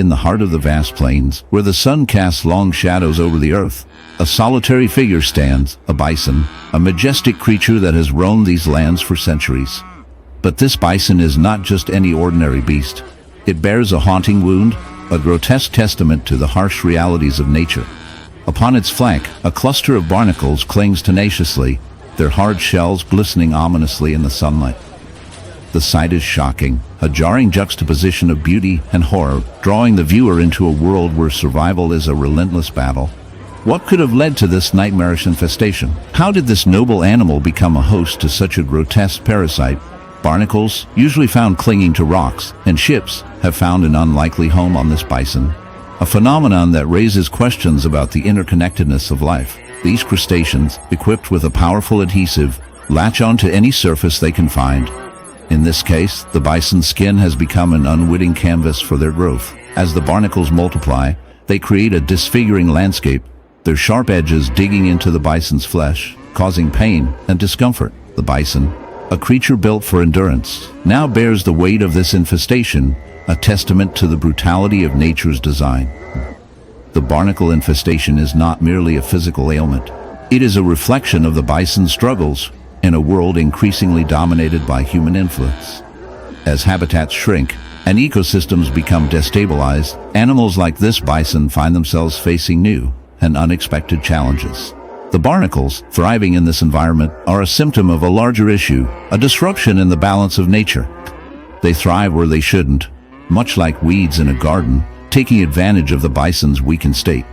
in the heart of the vast plains, where the sun casts long shadows over the earth, a solitary figure stands, a bison, a majestic creature that has roamed these lands for centuries. But this bison is not just any ordinary beast. It bears a haunting wound, a grotesque testament to the harsh realities of nature. Upon its flank, a cluster of barnacles clings tenaciously, their hard shells glistening ominously in the sunlight. The sight is shocking, a jarring juxtaposition of beauty and horror, drawing the viewer into a world where survival is a relentless battle. What could have led to this nightmarish infestation? How did this noble animal become a host to such a grotesque parasite? Barnacles, usually found clinging to rocks and ships, have found an unlikely home on this bison, a phenomenon that raises questions about the interconnectedness of life. These crustaceans, equipped with a powerful adhesive, latch onto any surface they can find. In this case, the bison's skin has become an unwitting canvas for their growth. As the barnacles multiply, they create a disfiguring landscape, their sharp edges digging into the bison's flesh, causing pain and discomfort. The bison, a creature built for endurance, now bears the weight of this infestation, a testament to the brutality of nature's design. The barnacle infestation is not merely a physical ailment. It is a reflection of the bison's struggles in a world increasingly dominated by human influence. As habitats shrink and ecosystems become destabilized, animals like this bison find themselves facing new and unexpected challenges. The barnacles, thriving in this environment, are a symptom of a larger issue, a disruption in the balance of nature. They thrive where they shouldn't, much like weeds in a garden, taking advantage of the bison's weakened state.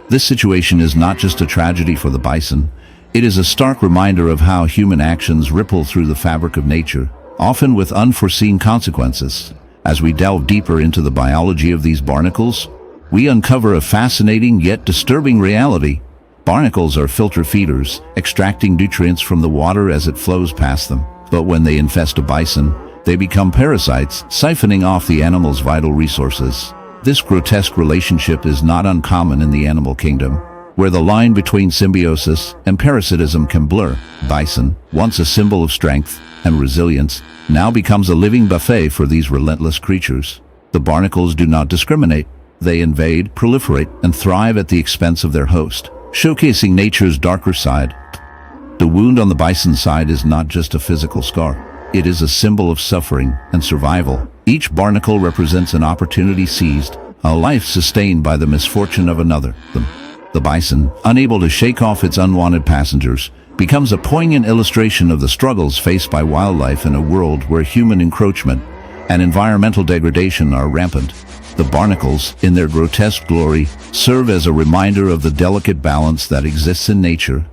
This situation is not just a tragedy for the bison, it is a stark reminder of how human actions ripple through the fabric of nature, often with unforeseen consequences. As we delve deeper into the biology of these barnacles, we uncover a fascinating yet disturbing reality. Barnacles are filter feeders, extracting nutrients from the water as it flows past them. But when they infest a bison, they become parasites, siphoning off the animal's vital resources. This grotesque relationship is not uncommon in the animal kingdom, where the line between symbiosis and parasitism can blur. Bison, once a symbol of strength and resilience, now becomes a living buffet for these relentless creatures. The barnacles do not discriminate. They invade, proliferate, and thrive at the expense of their host, showcasing nature's darker side. The wound on the bison's side is not just a physical scar. It is a symbol of suffering and survival. Each barnacle represents an opportunity seized, a life sustained by the misfortune of another. The bison, unable to shake off its unwanted passengers, becomes a poignant illustration of the struggles faced by wildlife in a world where human encroachment and environmental degradation are rampant. The barnacles, in their grotesque glory, serve as a reminder of the delicate balance that exists in nature,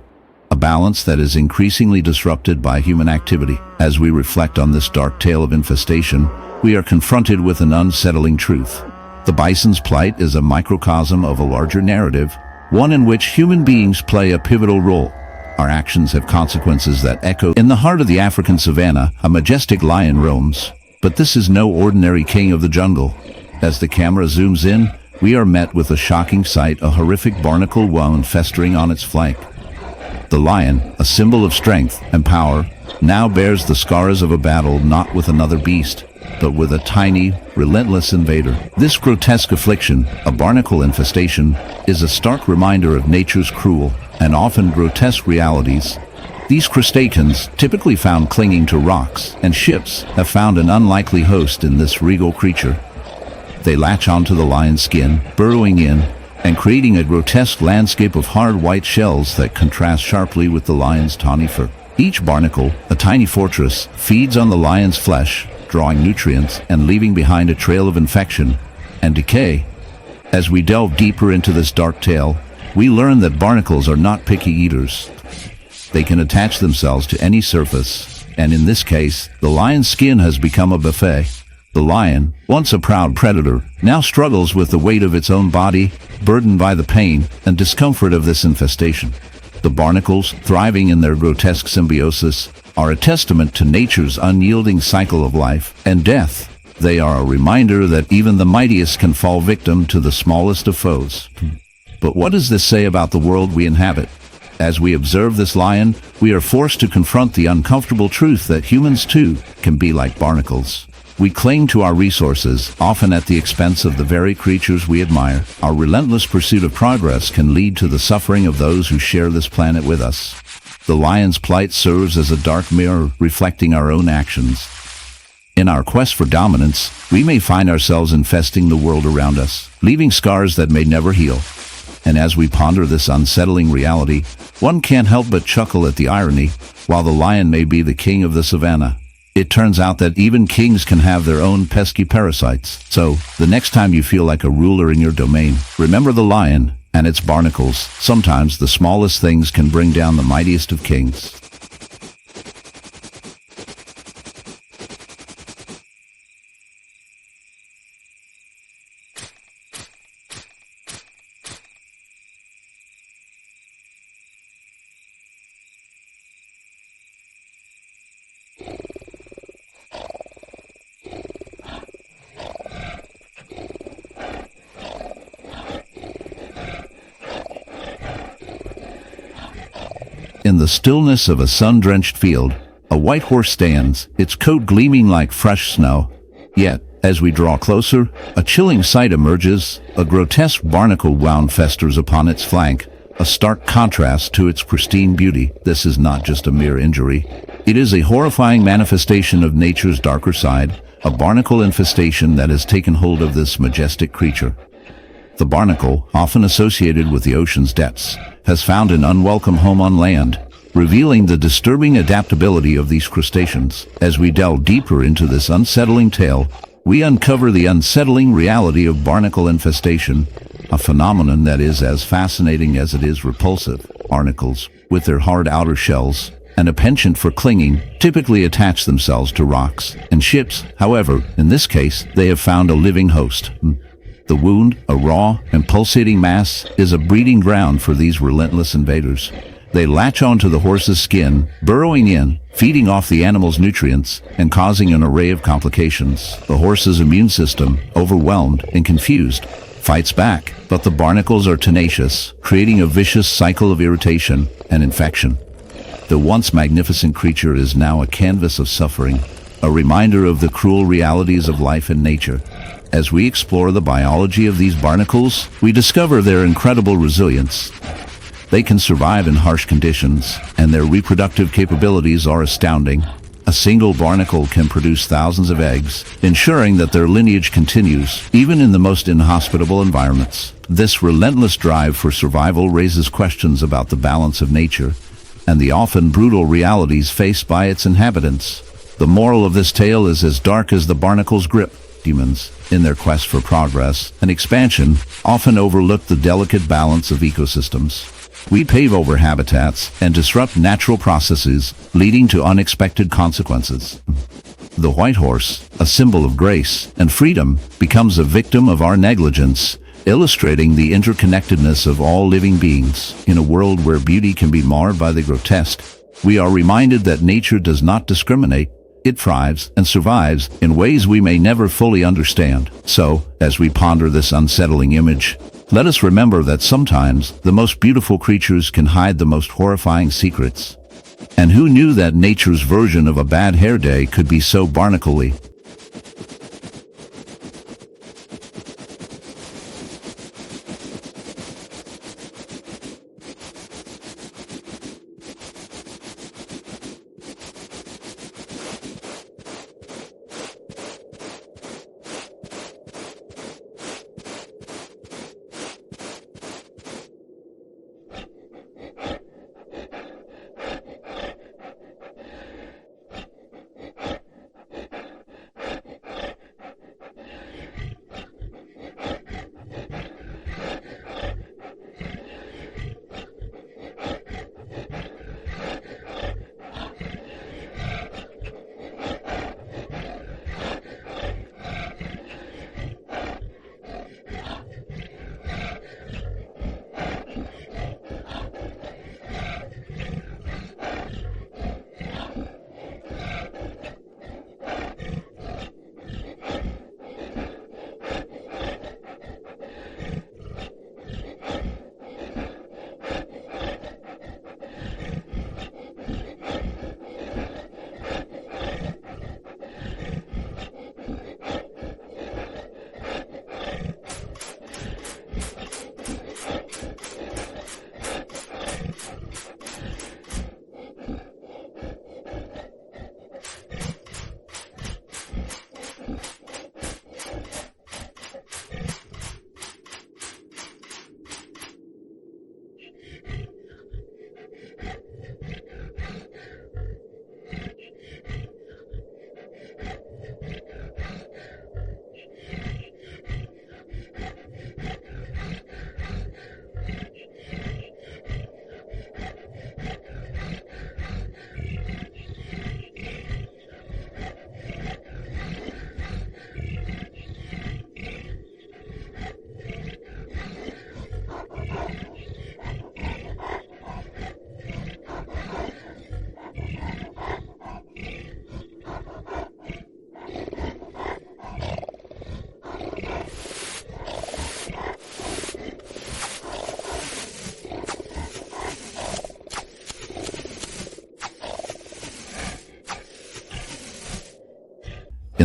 a balance that is increasingly disrupted by human activity. As we reflect on this dark tale of infestation, we are confronted with an unsettling truth. The bison's plight is a microcosm of a larger narrative, one in which human beings play a pivotal role. Our actions have consequences that echo. In the heart of the African savanna, a majestic lion roams. But this is no ordinary king of the jungle. As the camera zooms in, we are met with a shocking sight, a horrific barnacle wound festering on its flank. The lion, a symbol of strength and power, now bears the scars of a battle not with another beast, but with a tiny, relentless invader. This grotesque affliction, a barnacle infestation, is a stark reminder of nature's cruel and often grotesque realities. These crustaceans, typically found clinging to rocks and ships, have found an unlikely host in this regal creature. They latch onto the lion's skin, burrowing in, and creating a grotesque landscape of hard white shells that contrast sharply with the lion's tawny fur. Each barnacle, a tiny fortress, feeds on the lion's flesh, drawing nutrients and leaving behind a trail of infection and decay. As we delve deeper into this dark tale, we learn that barnacles are not picky eaters. They can attach themselves to any surface, and in this case, the lion's skin has become a buffet. The lion, once a proud predator, now struggles with the weight of its own body, burdened by the pain and discomfort of this infestation. The barnacles, thriving in their grotesque symbiosis, are a testament to nature's unyielding cycle of life and death. They are a reminder that even the mightiest can fall victim to the smallest of foes. But what does this say about the world we inhabit? As we observe this lion, we are forced to confront the uncomfortable truth that humans too can be like barnacles. We cling to our resources, often at the expense of the very creatures we admire. Our relentless pursuit of progress can lead to the suffering of those who share this planet with us. The lion's plight serves as a dark mirror reflecting our own actions. In our quest for dominance, we may find ourselves infesting the world around us, leaving scars that may never heal. And as we ponder this unsettling reality, one can't help but chuckle at the irony. While the lion may be the king of the savannah, it turns out that even kings can have their own pesky parasites. So, the next time you feel like a ruler in your domain, remember the lion and its barnacles. Sometimes the smallest things can bring down the mightiest of kings. In the stillness of a sun-drenched field, a white horse stands, its coat gleaming like fresh snow. Yet, as we draw closer, a chilling sight emerges. A grotesque barnacle wound festers upon its flank, a stark contrast to its pristine beauty. This is not just a mere injury. It is a horrifying manifestation of nature's darker side, a barnacle infestation that has taken hold of this majestic creature. The barnacle, often associated with the ocean's depths, has found an unwelcome home on land, revealing the disturbing adaptability of these crustaceans. As we delve deeper into this unsettling tale, we uncover the unsettling reality of barnacle infestation, a phenomenon that is as fascinating as it is repulsive. Barnacles, with their hard outer shells and a penchant for clinging, typically attach themselves to rocks and ships. However, in this case, they have found a living host. The wound, a raw and pulsating mass, is a breeding ground for these relentless invaders. They latch onto the horse's skin, burrowing in, feeding off the animal's nutrients, and causing an array of complications. The horse's immune system, overwhelmed and confused, fights back, but the barnacles are tenacious, creating a vicious cycle of irritation and infection. The once magnificent creature is now a canvas of suffering, a reminder of the cruel realities of life and nature. As we explore the biology of these barnacles, we discover their incredible resilience. They can survive in harsh conditions, and their reproductive capabilities are astounding. A single barnacle can produce thousands of eggs, ensuring that their lineage continues, even in the most inhospitable environments. This relentless drive for survival raises questions about the balance of nature and the often brutal realities faced by its inhabitants. The moral of this tale is as dark as the barnacle's grip. Humans, in their quest for progress and expansion, often overlook the delicate balance of ecosystems. We pave over habitats and disrupt natural processes, leading to unexpected consequences. The white horse, a symbol of grace and freedom, becomes a victim of our negligence, illustrating the interconnectedness of all living beings. In a world where beauty can be marred by the grotesque, we are reminded that nature does not discriminate. It thrives and survives in ways we may never fully understand. So, as we ponder this unsettling image, let us remember that sometimes the most beautiful creatures can hide the most horrifying secrets. And who knew that nature's version of a bad hair day could be so barnacle-y?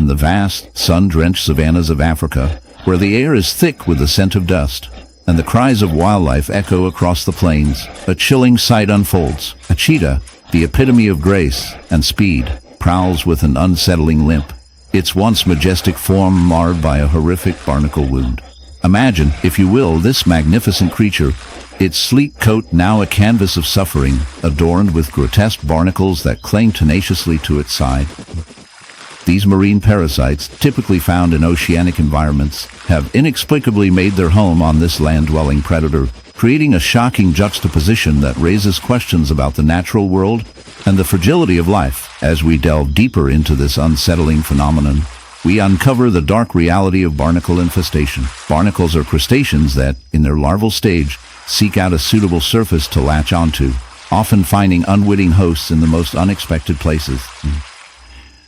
the vast, sun-drenched savannas of Africa, where the air is thick with the scent of dust, and the cries of wildlife echo across the plains, a chilling sight unfolds. A cheetah, the epitome of grace and speed, prowls with an unsettling limp, its once majestic form marred by a horrific barnacle wound. Imagine, if you will, this magnificent creature, its sleek coat now a canvas of suffering, adorned with grotesque barnacles that cling tenaciously to its side. These marine parasites, typically found in oceanic environments, have inexplicably made their home on this land-dwelling predator, creating a shocking juxtaposition that raises questions about the natural world and the fragility of life. As we delve deeper into this unsettling phenomenon, we uncover the dark reality of barnacle infestation. Barnacles are crustaceans that, in their larval stage, seek out a suitable surface to latch onto, often finding unwitting hosts in the most unexpected places.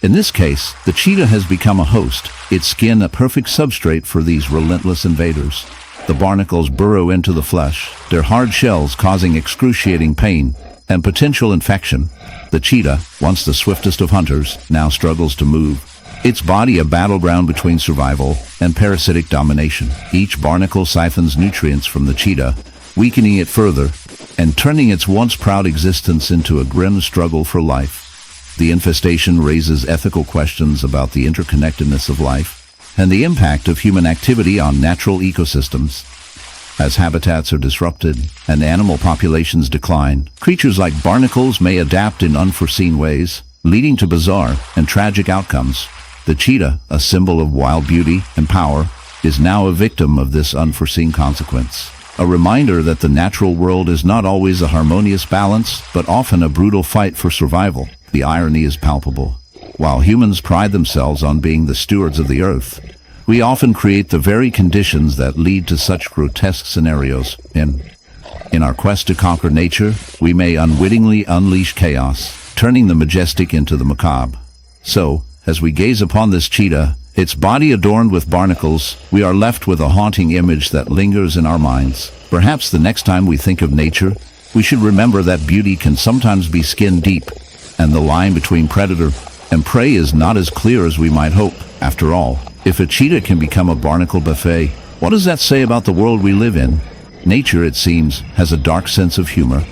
In this case, the cheetah has become a host, its skin a perfect substrate for these relentless invaders. The barnacles burrow into the flesh, their hard shells causing excruciating pain and potential infection. The cheetah, once the swiftest of hunters, now struggles to move, its body a battleground between survival and parasitic domination. Each barnacle siphons nutrients from the cheetah, weakening it further and turning its once proud existence into a grim struggle for life. The infestation raises ethical questions about the interconnectedness of life and the impact of human activity on natural ecosystems. As habitats are disrupted and animal populations decline, creatures like barnacles may adapt in unforeseen ways, leading to bizarre and tragic outcomes. The cheetah, a symbol of wild beauty and power, is now a victim of this unforeseen consequence. A reminder that the natural world is not always a harmonious balance, but often a brutal fight for survival. The irony is palpable. While humans pride themselves on being the stewards of the earth, we often create the very conditions that lead to such grotesque scenarios. In our quest to conquer nature, we may unwittingly unleash chaos, turning the majestic into the macabre. So, as we gaze upon this cheetah, its body adorned with barnacles, we are left with a haunting image that lingers in our minds. Perhaps the next time we think of nature, we should remember that beauty can sometimes be skin deep, and the line between predator and prey is not as clear as we might hope. After all, if a cheetah can become a barnacle buffet, what does that say about the world we live in? Nature, it seems, has a dark sense of humor,